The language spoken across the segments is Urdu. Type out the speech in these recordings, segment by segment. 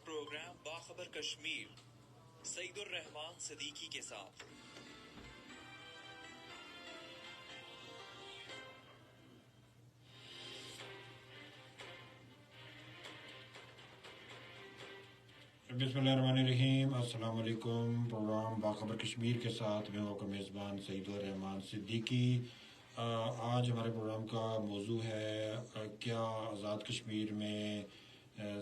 پروگرام باخبر کشمیر سعید الرحمان صدیقی کے ساتھ۔ بسم اللہ الرحمن الرحیم، السلام علیکم۔ پروگرام باخبر کشمیر کے ساتھ میں آپ کا میزبان سعید الرحمان صدیقی۔ آج ہمارے پروگرام کا موضوع ہے کیا آزاد کشمیر میں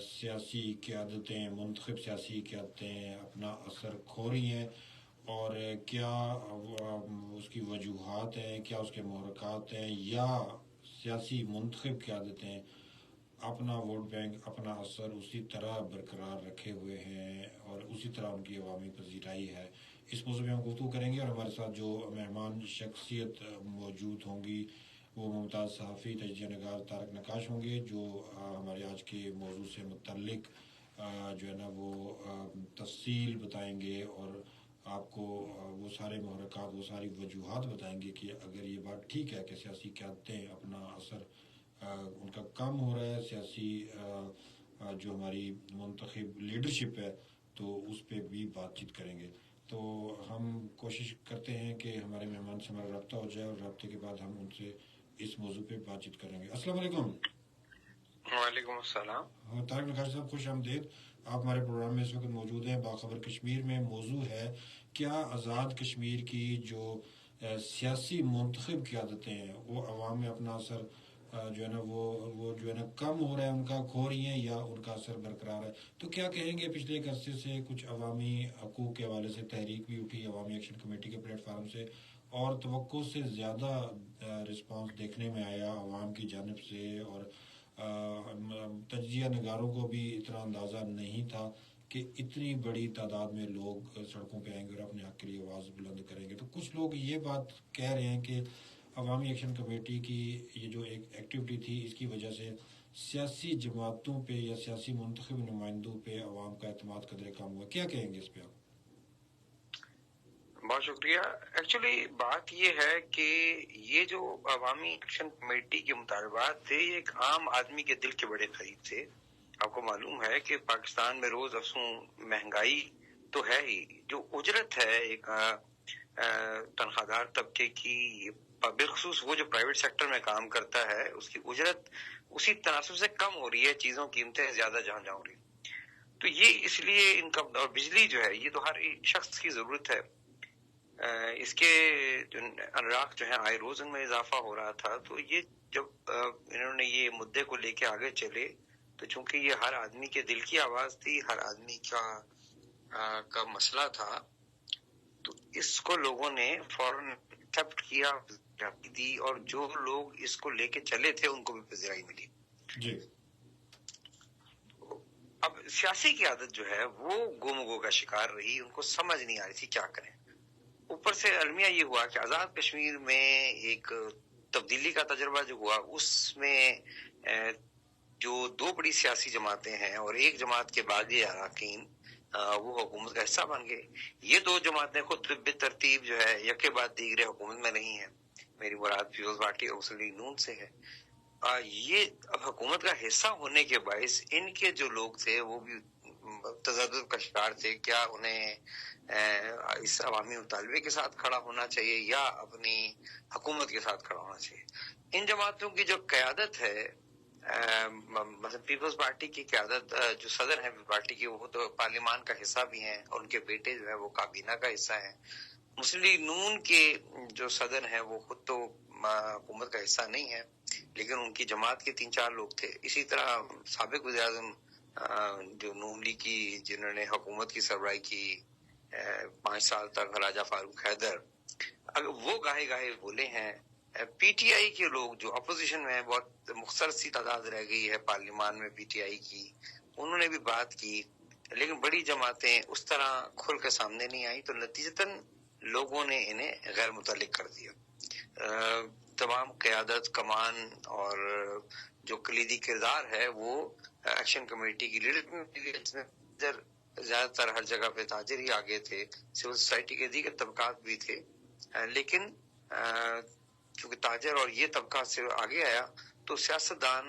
سیاسی قیادتیں، منتخب سیاسی قیادتیں اپنا اثر کھو رہی ہیں، اور کیا اس کی وجوہات ہیں، کیا اس کے محرکات ہیں، یا سیاسی منتخب قیادتیں اپنا ووٹ بینک، اپنا اثر اسی طرح برقرار رکھے ہوئے ہیں اور اسی طرح ان کی عوامی پذیرائی ہے۔ اس موضوع میں ہم گفتگو کریں گے، اور ہمارے ساتھ جو مہمان شخصیت موجود ہوں گی وہ ممتاز صحافی تجزیہ نگار طارق نقاش ہوں گے، جو ہمارے آج کے موضوع سے متعلق جو ہے نا وہ تفصیل بتائیں گے، اور آپ کو وہ سارے محرکات، وہ ساری وجوہات بتائیں گے کہ اگر یہ بات ٹھیک ہے کہ سیاسی قیادتیں اپنا اثر ان کا کم ہو رہا ہے، سیاسی جو ہماری منتخب لیڈرشپ ہے تو اس پہ بھی بات چیت کریں گے۔ تو ہم کوشش کرتے ہیں کہ ہمارے مہمان سے ہمارا رابطہ ہو جائے، اور رابطے کے بعد ہم ان سے اس موضوع پہ بات چیت کریں گے۔ السلام علیکم۔ وعلیکم السلام۔ طارق نقاش صاحب، خوش آمدید۔ آپ ہمارے پروگرام میں اس وقت موجود ہیں۔ باخبر کشمیر میں موضوع ہے کیا آزاد کشمیر کی جو سیاسی منتخب قیادتیں ہیں وہ عوام میں اپنا اثر جو ہے نا وہ جو ہے نا کم ہو رہا ہے، ان کا کھو رہی ہیں، یا ان کا اثر برقرار ہے؟ تو کیا کہیں گے، پچھلے ایک عرصے سے کچھ عوامی حقوق کے حوالے سے تحریک بھی اٹھی عوامی ایکشن کمیٹی کے پلیٹ فارم سے، اور توقع سے زیادہ رسپانس دیکھنے میں آیا عوام کی جانب سے، اور تجزیہ نگاروں کو بھی اتنا اندازہ نہیں تھا کہ اتنی بڑی تعداد میں لوگ سڑکوں پہ آئیں گے اور اپنے حق کے لیے آواز بلند کریں گے۔ تو کچھ لوگ یہ بات کہہ رہے ہیں کہ عوامی ایکشن کمیٹی کی یہ جو ایک ایکٹیویٹی تھی، اس کی وجہ سے سیاسی جماعتوں پہ یا سیاسی منتخب نمائندوں پہ عوام کا اعتماد قدرے کم ہوا۔ کیا کہیں گے اس پہ آپ؟ بہت شکریہ۔ ایکچولی بات یہ ہے کہ یہ جو عوامی ایکشن کمیٹی کے مطالبات تھے، یہ ایک عام آدمی کے دل کے بڑے قریب تھے۔ آپ کو معلوم ہے کہ پاکستان میں روز افزوں مہنگائی تو ہے ہی، جو اجرت ہے ایک تنخواہ دار طبقے کی، بالخصوص وہ جو پرائیویٹ سیکٹر میں کام کرتا ہے، اس کی اجرت اسی تناسب سے کم ہو رہی ہے، چیزوں کی قیمتیں زیادہ جہاں ہو رہی ہیں۔ تو یہ اس لیے ان کا، اور بجلی جو ہے یہ تو ہر شخص کی ضرورت ہے، اس کے انراق جو ہے آئے روز ان میں اضافہ ہو رہا تھا۔ تو یہ جب انہوں نے یہ مدعے کو لے کے آگے چلے، تو چونکہ یہ ہر آدمی کے دل کی آواز تھی، ہر آدمی کا مسئلہ تھا، تو اس کو لوگوں نے فوراً ایکسپٹ کیا دی، اور جو لوگ اس کو لے کے چلے تھے ان کو بھی پذیرائی ملی جی۔ اب سیاسی قیادت جو ہے وہ گم و گو کا شکار رہی، ان کو سمجھ نہیں آ رہی تھی کیا کریں۔ اوپر سے المیہ یہ ہوا کہ آزاد کشمیر میں ایک تبدیلی کا تجربہ جو ہوا، اس میں جو دو بڑی سیاسی جماعتیں ہیں اور ایک جماعت کے باقی اراکین وہ حکومت کا حصہ بن گئے۔ یہ دو جماعتیں خود بالترتیب جو ہے یکے بعد دیگرے حکومت میں نہیں ہیں۔ میری مراد پیپلز پارٹی اور مسلم لیگ نون سے ہے۔ یہ اب حکومت کا حصہ ہونے کے باعث ان کے جو لوگ تھے وہ بھی تضاد کا شکار تھے، کیا انہیں اس عوامی مطالبے کے ساتھ کھڑا ہونا چاہیے یا اپنی حکومت کے ساتھ کھڑا ہونا چاہیے۔ ان جماعتوں کی جو قیادت ہے، مثلا پیپلز پارٹی کی قیادت، جو صدر ہیں پارٹی کے، وہ تو پارلیمان کا حصہ بھی ہیں، اور ان کے بیٹے جو ہے وہ کابینہ کا حصہ ہیں۔ مسلم لیگ نون کے جو صدر ہیں وہ خود تو حکومت کا حصہ نہیں ہے، لیکن ان کی جماعت کے 3-4 لوگ تھے۔ اسی طرح سابق وزیر اعظم جو نون لیگ کی، جنہوں نے حکومت کی سربراہی کی 5 سال تک، راجہ فاروق حیدر، وہ گاہے گاہے بولے ہیں۔ پی ٹی آئی کے لوگ جو اپوزیشن میں ہیں، بہت مختصر سی تعداد رہ گئی ہے پارلیمان میں پی ٹی آئی کی، انہوں نے بھی بات کی، لیکن بڑی جماعتیں اس طرح کھل کے سامنے نہیں آئی، تو نتیجتاً لوگوں نے انہیں غیر متعلق کر دیا۔ تمام قیادت، کمان اور جو کلیدی کردار ہے وہ ایکشن کمیٹی کی لیڈر، زیادہ تر ہر جگہ پہ تاجر ہی آگے تھے، سول سوسائٹی کے دیگر طبقات بھی تھے، لیکن چونکہ تاجر اور یہ طبقہ سے آگے آیا تو سیاستدان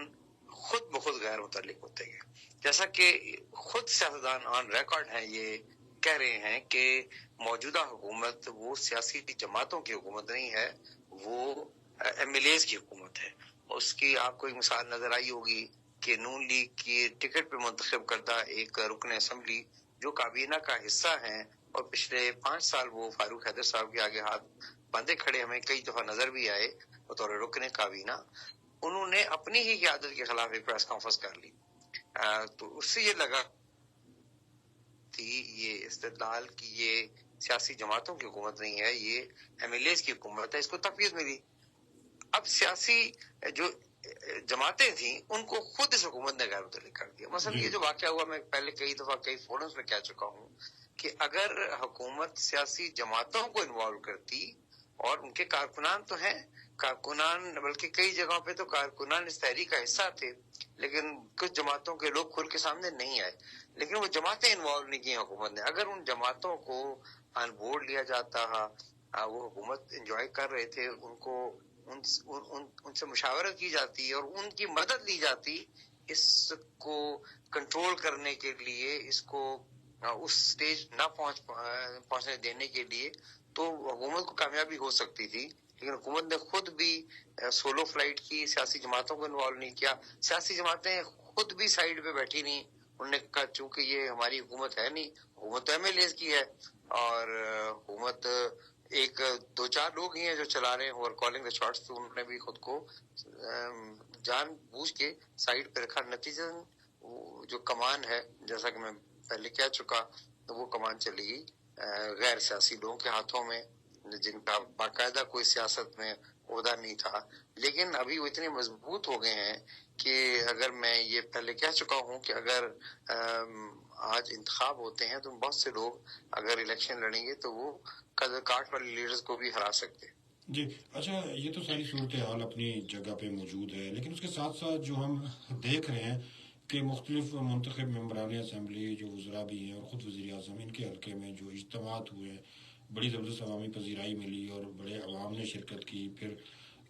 خود بخود غیر متعلق ہوتے گئے۔ جیسا کہ خود سیاستدان آن ریکارڈ ہیں یہ کہہ رہے ہیں کہ موجودہ حکومت وہ سیاسی جماعتوں کی حکومت نہیں ہے، وہ ایم ایل ایز کی حکومت ہے. اس کی آپ کو ایک مثال نظر آئی ہوگی کہ نون لیگ کی ٹکٹ پہ منتخب کردہ ایک رکن اسمبلی جو کابینہ کا حصہ ہیں اور پچھلے 5 سال وہ فاروق حیدر صاحب کے آگے ہاتھ باندھے کھڑے ہمیں کئی دفعہ نظر بھی آئے بطور رکن کابینہ، انہوں نے اپنی ہی قیادت کے خلاف ایک پریس کانفرنس کر لی. تو اس سے یہ لگا تھی یہ استدلال کی یہ سیاسی جماعتوں کی حکومت نہیں ہے، یہ ایم ایل ایز کی حکومت ہے. اس کو تقویت ملی. اب سیاسی جو جماعتیں تھیں ان کو خود اس حکومت نے غیر متعلق کر دیا. مثلا یہ جو واقعہ ہوا، میں پہلے کئی دفعہ کئی فورمز میں کہہ چکا ہوں کہ اگر حکومت سیاسی جماعتوں کو انوالو کرتی، اور ان کے کارکنان تو ہیں، کارکنان بلکہ کئی جگہوں پہ تو کارکنان اس تحریک کا حصہ تھے، لیکن کچھ جماعتوں کے لوگ کھل کے سامنے نہیں آئے، لیکن وہ جماعتیں انوالو نہیں کی حکومت نے. اگر ان جماعتوں کو آن بورڈ لیا جاتا، وہ حکومت انجوائے کر رہے تھے، ان کو ان سے مشاورت کی جاتی اور ان کی مدد لی جاتی اس کو کنٹرول کرنے کے لیے، اس کو اس سٹیج نہ پہنچنے دینے کے لیے، تو حکومت کو کامیابی ہو سکتی تھی. لیکن حکومت نے خود بھی سولو فلائٹ کی، سیاسی جماعتوں کو انوالو نہیں کیا. سیاسی جماعتیں خود بھی سائیڈ پہ بیٹھی نہیں، انہوں نے کہا چونکہ یہ ہماری حکومت ہے نہیں، حکومت ایم ایل ایز کی ہے، اور حکومت ایک 2-4 لوگ ہی ہیں جو چلا رہے ہیں اور کالنگ دا شاٹس. تو انہوں نے بھی خود کو جان بوجھ کے سائیڈ پہ رکھا. نتیجہ جو کمان ہے، جیسا کہ میں پہلے کہہ چکا، تو وہ کمان چلی گئی غیر سیاسی لوگوں کے ہاتھوں میں جن کا باقاعدہ کوئی سیاست میں عہدہ نہیں تھا. لیکن ابھی وہ اتنے مضبوط ہو گئے ہیں کہ اگر میں یہ پہلے کہہ چکا ہوں کہ اگر آج انتخاب ہوتے ہیں تو بہت سے لوگ اگر الیکشن لڑیں گے تو وہ قدر کاٹ والے لیڈرز کو بھی ہرا سکتے. جی اچھا، یہ تو ساری صورتحال اپنی جگہ پہ موجود ہے، لیکن اس کے ساتھ ساتھ جو ہم دیکھ رہے ہیں کہ مختلف منتخب ممبران اسمبلی جو وزراء بھی ہیں اور خود وزیر اعظم، ان کے حلقے میں جو اجتماعات ہوئے ہیں، بڑی زبردست عوامی پذیرائی ملی اور بڑے عوام نے شرکت کی. پھر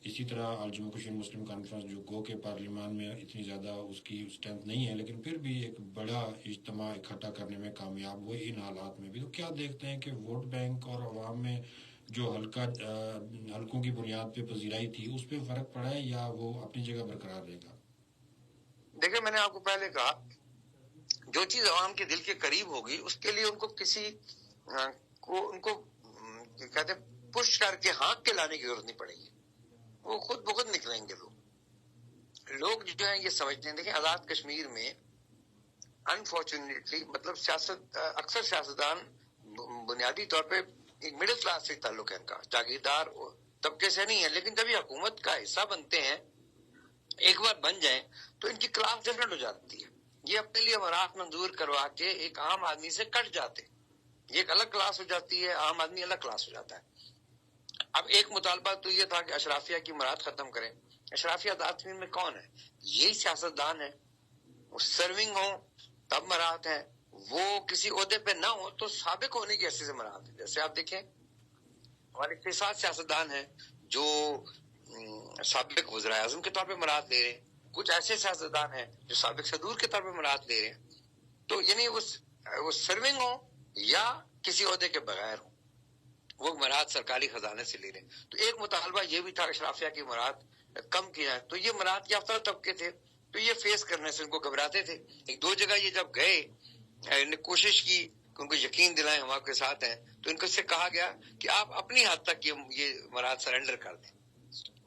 اسی طرح جموں کشمیر مسلم کانفرنس جو گو کے پارلیمان میں اتنی زیادہ اس کی اسٹرینتھ نہیں ہے، لیکن پھر بھی ایک بڑا اجتماع اکٹھا کرنے میں کامیاب ہوئے ان حالات میں بھی. تو کیا دیکھتے ہیں کہ ووٹ بینک اور عوام میں جو حلقوں کی بنیاد پہ پذیرائی تھی اس پہ فرق پڑا ہے یا وہ اپنی جگہ برقرار رہے گا؟ دیکھیں، میں نے آپ کو پہلے کہا جو چیز عوام کے دل کے قریب ہوگی اس کے لیے ان کو کسی ان کو کہتے ہیں پش کر کے ہانک کے لانے کی ضرورت نہیں پڑے گی، وہ خود بخود نکلیں گے. لوگ جو ہیں یہ سمجھتے ہیں. دیکھیں، آزاد کشمیر میں انفارچونیٹلی مطلب اکثر سیاستدان بنیادی طور پہ ایک مڈل کلاس سے تعلق ہے، ان کا جاگیردار طبقے سے نہیں ہے، لیکن جب یہ حکومت کا حصہ بنتے ہیں، ایک بار بن جائیں تو ان کی کلاس ڈفرنٹ ہو جاتی ہے. یہ اپنے لیے مراحت منظور کروا کے ایک عام آدمی سے کٹ جاتے، یہ ایک الگ کلاس ہو جاتی ہے، عام آدمی الگ کلاس ہو جاتا ہے. اب ایک مطالبہ تو یہ تھا کہ اشرافیہ کی مراد ختم کریں. اشرافیہ آزاد کشمیر میں کون ہے؟ یہی سیاستدان ہے. وہ سرونگ ہوں تب مراد ہے، وہ کسی عہدے پہ نہ ہو تو سابق ہونے کی حیثیت سے مراد ہے. جیسے آپ دیکھیں ہمارے 6-7 سیاستدان ہیں جو سابق وزراء اعظم کے طور پہ مراد لے رہے ہیں، کچھ ایسے سیاستدان ہیں جو سابق صدور کے طور پہ مراد لے رہے ہیں. تو یعنی وہ سرونگ ہوں یا کسی عہدے کے بغیر ہوں، وہ مراد سرکاری خزانے سے لے رہے ہیں. تو ایک مطالبہ یہ بھی تھا اشرافیہ کی مراد کم کی جائے. تو یہ مراد یافتہ طبقے تھے، تو یہ فیس کرنے سے ان کو گھبراتے تھے. 1-2 جگہ یہ جب گئے، نے کوشش کی کہ ان کو یقین دلائیں ہم آپ کے ساتھ ہیں، تو ان کو سے کہا گیا کہ آپ اپنی حد تک یہ مراد سرنڈر کر دیں،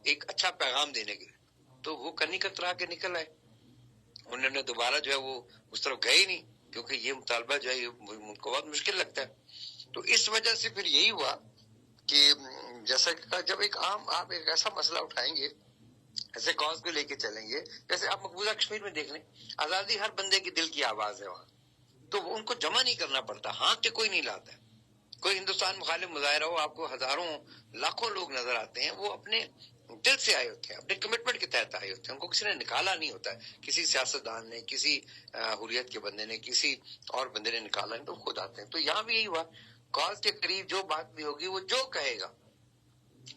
ایک اچھا پیغام دینے کے لیے. تو وہ کنی کترا کے نکل آئے. انہوں نے دوبارہ جو ہے وہ اس طرف گئے ہی نہیں، کیونکہ یہ مطالبہ جو ہے ان کو بہت مشکل لگتا ہے. تو اس وجہ سے پھر یہی ہوا کہ جیسا کہ جب آپ ایک ایسا مسئلہ اٹھائیں گے، ایسے کاز کو لے کے چلیں گے، جیسے آپ مقبوضہ کشمیر میں دیکھ لیں، آزادی ہر بندے کی دل کی آواز ہے وہاں، تو ان کو جمع نہیں کرنا پڑتا، ہاتھ کے کوئی نہیں لاتا ہے. کوئی ہندوستان مخالف مظاہرہ ہو، آپ کو ہزاروں لاکھوں لوگ نظر آتے ہیں، وہ اپنے دل سے آئے ہوتے ہیں، اپنے کمٹمنٹ کے تحت آئے ہوتے ہیں، ان کو کسی نے نکالا نہیں ہوتا ہے، کسی سیاستدان نے، کسی حریت کے بندے نے، کسی اور بندے نے نکالا نہیں، تو خود آتے ہیں. تو یہاں بھی یہی ہوا، کاز کے قریب جو بات بھی ہوگی وہ جو کہے گا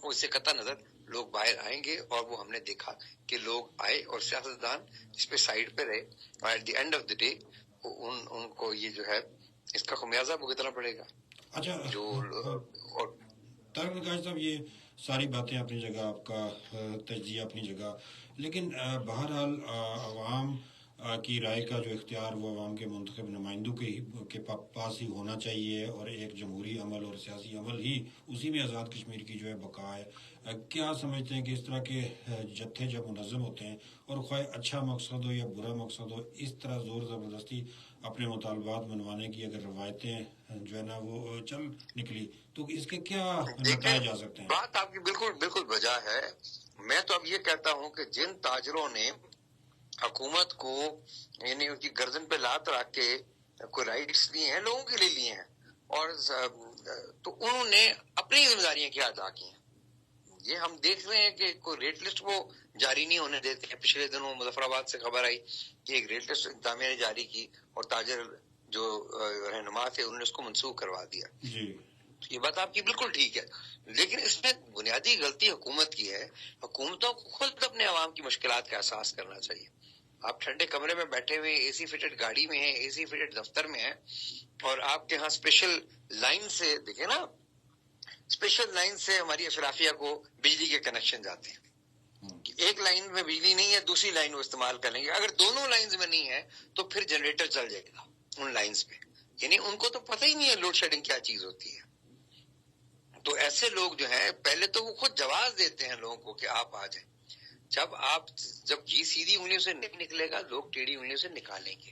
وہ اس سے قطع نظر لوگ باہر آئیں گے اور وہ ہم نے دیکھا کہ لوگ آئے اور سیاستدان اس پہ سائڈ پہ رہے اور at the end of the day ان کو یہ جو ہے اس کا خمیازہ بھگتنا پڑے گا. اچھا جو اور طارق نقاش صاحب، یہ ساری باتیں اپنی جگہ، آپ کا تجزیہ اپنی جگہ، لیکن بہرحال عوام کی رائے کا جو اختیار وہ عوام کے منتخب نمائندوں کے پاس ہی ہونا چاہیے، اور ایک جمہوری عمل اور سیاسی عمل ہی اسی میں آزاد کشمیر کی جو ہے بقا ہے. کیا سمجھتے ہیں کہ اس طرح کے جتھے جب منظم ہوتے ہیں اور خواہ اچھا مقصد ہو یا برا مقصد ہو، اس طرح زور زبردستی اپنے مطالبات منوانے کی اگر روایتیں جو ہے نا وہ چل نکلی تو اس کے کیا نتائج آ سکتے ہیں؟ بات آپ کی بالکل بجا ہے. میں تو اب یہ کہتا ہوں کہ جن تاجروں نے حکومت کو یعنی ان کی گردن پہ لات رکھ کے کوئی رائٹس لیے ہیں، لوگوں کے لیے لیے ہیں، اور تو انہوں نے اپنی ذمہ داریاں کیا ادا کی ہیں. یہ ہم دیکھ رہے ہیں کہ کوئی ریٹ لسٹ وہ جاری نہیں ہونے دیتے ہیں. پچھلے دنوں مظفر آباد سے خبر آئی کہ ایک ریٹ لسٹ انتظامیہ نے جاری کی اور تاجر جو رہنما تھے انہوں نے اس کو منسوخ کروا دیا. یہ بات آپ کی بالکل ٹھیک ہے، لیکن اس میں بنیادی غلطی حکومت کی ہے. حکومتوں کو خود اپنے عوام کی مشکلات کا احساس کرنا چاہیے. آپ ٹھنڈے کمرے میں بیٹھے ہوئے، اے سی فٹڈ گاڑی میں ہیں، اے سی فٹڈ دفتر میں ہیں، اور آپ کے ہاں اسپیشل لائن سے دیکھیں نا، اسپیشل لائن سے ہماری اشرافیہ کو بجلی کے کنیکشن جاتے ہیں. ایک لائن میں بجلی نہیں ہے، دوسری لائن وہ استعمال کر لیں گے. اگر دونوں لائنز میں نہیں ہے تو پھر جنریٹر چل جائے گا ان لائنز پہ. یعنی ان کو تو پتہ ہی نہیں ہے لوڈ شیڈنگ کیا چیز ہوتی ہے. تو ایسے لوگ جو ہیں پہلے تو وہ خود جواز دیتے ہیں لوگوں کو کہ آپ آ جائیں. جب جی سیدھی انگلیوں سے نہیں نکلے گا، لوگ ٹیڑھی انگلیوں سے نکالیں گے.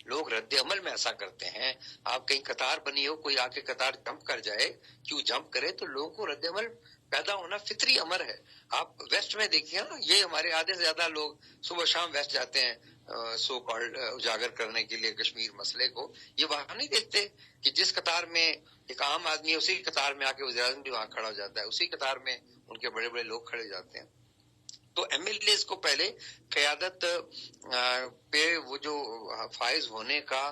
لوگ رد عمل میں ایسا کرتے ہیں. آپ کہیں قطار بنی ہو، کوئی آ کے قطار جمپ کر جائے، کیوں جمپ کرے؟ تو لوگوں کو رد عمل پیدا ہونا فطری امر ہے. آپ ویسٹ میں دیکھیے نا، یہ ہمارے آدھے سے زیادہ لوگ صبح شام ویسٹ جاتے ہیں سو کالڈ اجاگر کرنے کے لیے کشمیر مسئلے کو. یہ وہاں نہیں دیکھتے کہ جس قطار میں ایک عام آدمی ہے، اسی قطار میں آ کے وزیر اعظم بھی وہاں کھڑا ہو جاتا ہے، اسی قطار میں ان کے بڑے بڑے لوگ کھڑے جاتے ہیں. تو ایم ایل اے کو پہلے قیادت پہ وہ جو فائز ہونے کا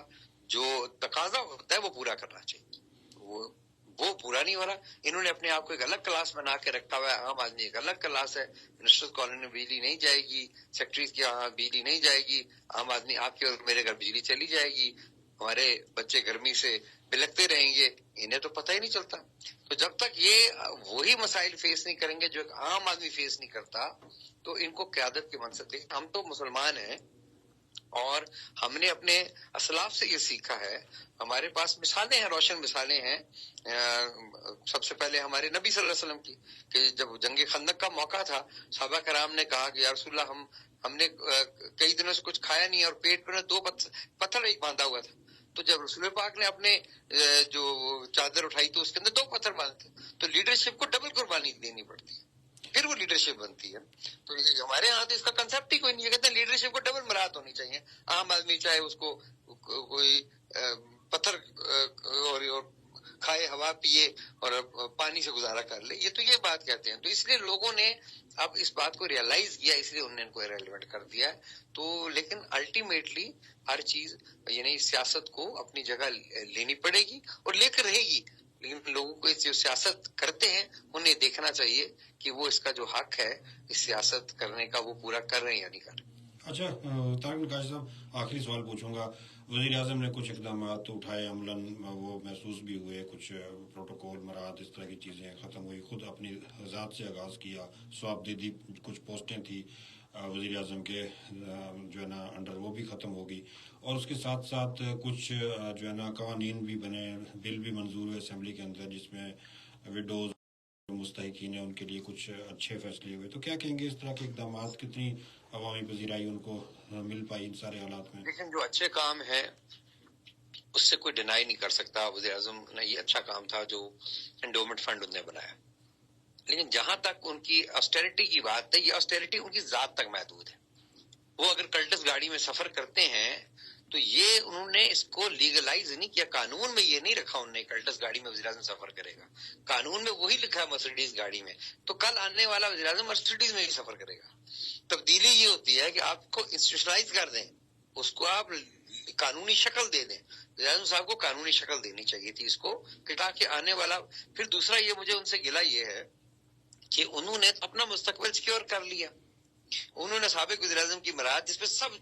جو تقاضا ہوتا ہے وہ پورا کرنا چاہیے. وہ پورا نہیں ہو رہا. انہوں نے اپنے آپ کو ایک الگ کلاس بنا کے رکھا ہوا ہے. عام آدمی ایک الگ کلاس ہے. منسٹرز کالونی میں بجلی نہیں جائے گی، سیکٹریز کے یہاں بجلی نہیں جائے گی. عام آدمی آپ کے اور میرے گھر بجلی چلی جائے گی. ہمارے بچے گرمی سے بلکتے رہیں گے. انہیں تو پتہ ہی نہیں چلتا. تو جب تک یہ وہی مسائل فیس نہیں کریں گے جو ایک عام آدمی فیس نہیں کرتا، تو ان کو قیادت کے منصب دیں. ہم تو مسلمان ہیں اور ہم نے اپنے اسلاف سے یہ سیکھا ہے. ہمارے پاس مثالیں ہیں، روشن مثالیں ہیں. سب سے پہلے ہمارے نبی صلی اللہ علیہ وسلم کی، کہ جب جنگ خندق کا موقع تھا، صحابہ کرام نے کہا کہ یا رسول اللہ ہم نے کئی دنوں سے کچھ کھایا نہیں اور پیٹ پر 2 پتھر ایک باندھا ہوا تھا. تو جب رسول پاک نے اپنے جو چادر اٹھائی تو اس کے اندر 2 پتھر باندھے. تو لیڈرشپ کو ڈبل قربانی دینی پڑتی ہے، پھر وہ لیڈرشپ بنتی ہے. تو ہمارے یہاں تو اس کا کنسپٹ ہی کوئی نہیں ہے. کہتے ہیں لیڈرشپ کو ڈبل مراحت ہونی چاہیے. عام آدمی چاہے اس کو کوئی پتھر اور کھائے، ہوا پیے اور پانی سے گزارا کر لے، یہ تو یہ بات کہتے ہیں. تو اس لیے لوگوں نے اب اس بات کو ریئلائز کیا، اس لیے انہوں نے ان کو ریلیونٹ کر دیا ہے. تو لیکن الٹیمیٹلی ہر چیز یعنی سیاست کو اپنی جگہ لینی پڑے گی اور لے کر رہے گی. لیکن لوگوں کو جو سیاست کرتے ہیں انہیں دیکھنا چاہیے کہ وہ اس کا جو حق ہے اس سیاست کرنے کا وہ پورا کر رہے ہیں یا نہیں کر رہے. اچھا طارق نقاش صاحب، آخری سوال پوچھوں گا. وزیر اعظم نے کچھ اقدامات اٹھائے، عملاً وہ محسوس بھی ہوئے، کچھ پروٹوکول مراعات اس طرح کی چیزیں ختم ہوئی. خود اپنی ذات سے آغاز کیا، سواب دیدی کچھ پوسٹیں تھی وزیر اعظم کے جو ہے نا انڈر، وہ بھی ختم ہوگی. اور اس کے ساتھ ساتھ کچھ جو ہے نا قوانین بھی بنے، بل بھی منظور ہوئے اسمبلی کے اندر، جس میں وڈوز مستحقین ہیں ان کے لیے کچھ اچھے فیصلے ہوئے. تو کیا کہیں گے اس طرح کے اقدامات کتنی عوامی پذیرائی ان کو مل پائی ان سارے حالات میں؟ لیکن جو اچھے کام ہیں اس سے کوئی ڈینائی نہیں کر سکتا. وزیر اعظم نے یہ اچھا کام تھا جو انڈومنٹ فنڈ انہوں نے بنایا. لیکن جہاں تک ان کی آسٹیرٹی کی بات ہے، یہ آسٹیرٹی ان کی ذات تک محدود ہے. وہ اگر کلٹس گاڑی میں سفر کرتے ہیں تو یہ انہوں نے اس کو لیگلائز نہیں کیا. قانون میں یہ نہیں رکھا انہوں نے کلٹس گاڑی میں وزیر اعظم سفر کرے گا. قانون میں وہی لکھا ہے مرسیڈیز گاڑی میں. تو کل آنے والا وزیر اعظم مرسیڈیز میں ہی سفر کرے گا. تبدیلی یہ ہوتی ہے کہ آپ کو انسٹیٹوشنلائز کر دیں، اس کو آپ قانونی شکل دے دیں. وزیر اعظم صاحب کو قانونی شکل دینی چاہیے تھی اس کو، کہ تاکہ آنے والا. پھر دوسرا یہ مجھے ان سے گلہ یہ ہے کہ انہوں نے اپنا مستقبل سیکیور کر لیا. انہوں نے سابق وزیر اعظم کی مراد جس پہ سب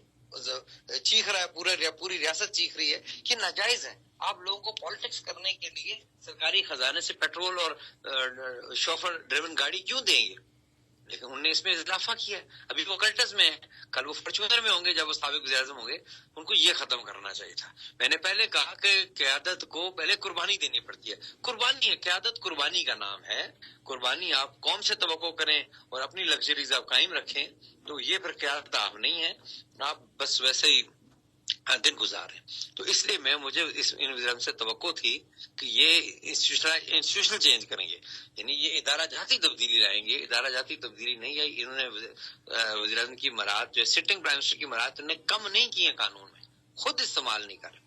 چیخ رہا ہے, پوری ریاست چیخ رہی ہے کہ ناجائز ہے, آپ لوگوں کو پالیٹکس کرنے کے لیے سرکاری خزانے سے پیٹرول اور شوفر ڈریون گاڑی کیوں دیں گے؟ لیکن انہوں نے اس میں اضافہ کیا. ابھی وہ کلٹس میں ہے, کل وہ فارچونر میں ہوں گے جب وہ سابق وزیر اعظم ہوں گے. ان کو یہ ختم کرنا چاہیے تھا. میں نے پہلے کہا کہ قیادت کو پہلے قربانی دینی پڑتی ہے. قربانی ہے, قیادت قربانی کا نام ہے. قربانی آپ قوم سے توقع کریں اور اپنی لگژریز آپ قائم رکھیں تو یہ پھر قیادت آپ نہیں ہے, آپ بس ویسے ہی دن گزارے. تو اس لیے مجھے اس وزیر سے توقع تھی کہ یہ انسٹیٹیوشنل چینج کریں گے, یعنی یہ ادارہ جاتی تبدیلی لائیں گے. ادارہ جاتی تبدیلی نہیں آئی. انہوں نے وزیر اعظم کی مراد جو سٹنگ پرائم منسٹر کی مراد انہوں نے کم نہیں کی ہے, قانون میں خود استعمال نہیں کرے.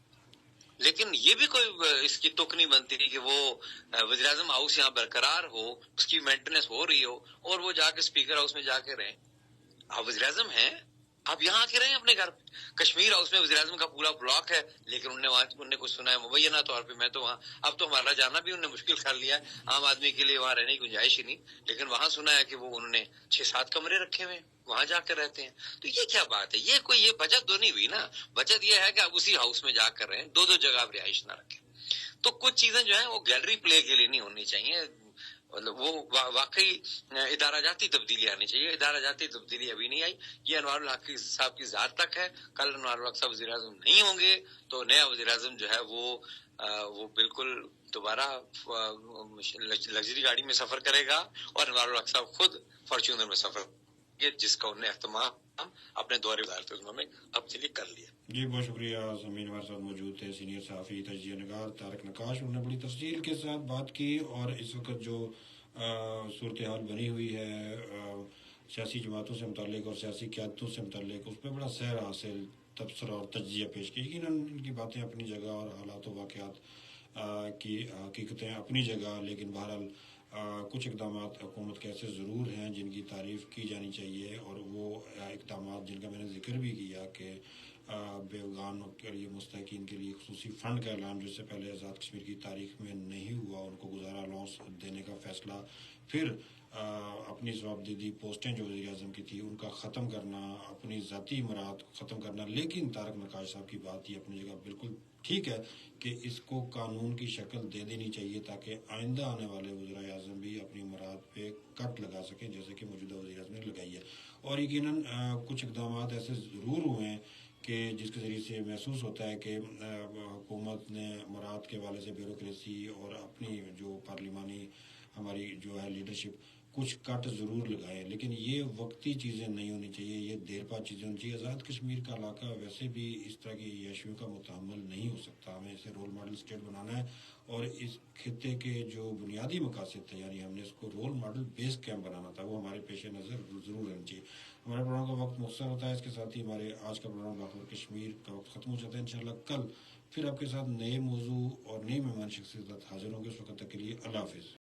لیکن یہ بھی کوئی اس کی تک نہیں بنتی کہ وہ وزیر اعظم ہاؤس یہاں برقرار ہو, اس کی مینٹیننس ہو رہی ہو اور وہ جا کے اسپیکر ہاؤس میں جا کے رہیں. آپ وزیر اعظم ہیں, آپ یہاں آ کے رہیں اپنے گھر پہ. کشمیر ہاؤس میں وزیر اعظم کا پورا بلاک ہے, لیکن انہوں نے کچھ سنا ہے مبینہ طور پہ. میں تو وہاں, اب تو ہمارا جانا بھی انہوں نے مشکل کر لیا ہے, عام آدمی کے لیے وہاں رہنے کی گنجائش ہی نہیں. لیکن وہاں سنا ہے کہ وہ انہوں نے 6-7 کمرے رکھے ہوئے ہیں, وہاں جا کر رہتے ہیں. تو یہ کیا بات ہے؟ یہ بچت تو نہیں ہوئی نا. بچت یہ ہے کہ آپ اسی ہاؤس میں جا کر رہیں, 2 جگہ آپ رہائش نہ رکھیں. تو کچھ چیزیں جو ہیں وہ گیلری پلے کے لیے نہیں ہونی چاہیے, مطلب وہ واقعی ادارہ جاتی تبدیلی آنی چاہیے. ادارہ جاتی تبدیلی ابھی نہیں آئی. یہ انوار الحق صاحب کی ذات تک ہے. کل انوار الحق صاحب وزیر اعظم نہیں ہوں گے تو نیا وزیر اعظم جو ہے وہ بالکل دوبارہ لگژری گاڑی میں سفر کرے گا اور انوار الحق صاحب خود فارچونر میں سفر کریں گے, جس کا انہوں نے اہتمام اپنے دورے وزارت عظمیٰ میں اپنے لیے کر لیا. جی بہت شکریہ. زمین ہمارے ساتھ موجود تھے سینئر صحافی تجزیہ نگار طارق نقاش. انہوں نے بڑی تفصیل کے ساتھ بات کی اور اس وقت جو صورتحال بنی ہوئی ہے سیاسی جماعتوں سے متعلق اور سیاسی قیادتوں سے متعلق, اس پہ بڑا سیر حاصل تبصرہ اور تجزیہ پیش کی. یقیناً ان کی باتیں اپنی جگہ اور حالات و واقعات کی حقیقتیں اپنی جگہ, لیکن بہرحال کچھ اقدامات حکومت کے ایسے ضرور ہیں جن کی تعریف کی جانی چاہیے, اور وہ اقدامات جن کا میں نے ذکر بھی کیا کہ بیگانوں کے لیے مستحقین کے لیے خصوصی فنڈ کا اعلان جو اس سے پہلے آزاد کشمیر کی تاریخ میں نہیں ہوا, ان کو گزارا الاؤنس دینے کا فیصلہ, پھر اپنی جوابدیدی پوسٹیں جو وزیر اعظم کی تھی ان کا ختم کرنا, اپنی ذاتی مراد ختم کرنا. لیکن طارق نقاش صاحب کی بات یہ اپنی جگہ بالکل ٹھیک ہے کہ اس کو قانون کی شکل دے دینی چاہیے تاکہ آئندہ آنے والے وزراء اعظم بھی اپنی مراد پہ کٹ لگا سکیں جیسے کہ موجودہ وزیر اعظم نے لگائی ہے. اور یقیناً کچھ اقدامات ایسے ضرور ہوئے ہیں کہ جس کے ذریعے سے محسوس ہوتا ہے کہ حکومت نے مراد کے حوالے سے بیوروکریسی اور اپنی جو پارلیمانی ہماری جو ہے لیڈرشپ کچھ کٹ ضرور لگائے, لیکن یہ وقتی چیزیں نہیں ہونی چاہیے, یہ دیر پا چیزیں ہونی چاہیے. آزاد کشمیر کا علاقہ ویسے بھی اس طرح کی عیاشیوں کا متحمل نہیں ہو سکتا. ہمیں اسے رول ماڈل اسٹیٹ بنانا ہے اور اس خطے کے جو بنیادی مقاصد تھے, یعنی ہم نے اس کو رول ماڈل بیس کیمپ بنانا تھا, وہ ہمارے پیش نظر ضرور رہنا چاہیے. ہمارے پروگرام کا وقت مختصر ہوتا ہے, اس کے ساتھ ہی ہمارے آج کا پروگرام باخبر کشمیر کا وقت ختم ہو جاتا ہے. انشاءاللہ کل پھر آپ کے ساتھ نئے موضوع اور نئی مہمان شخصیت حاضر ہوں گے. اس وقت تک کے لیے اللہ حافظ.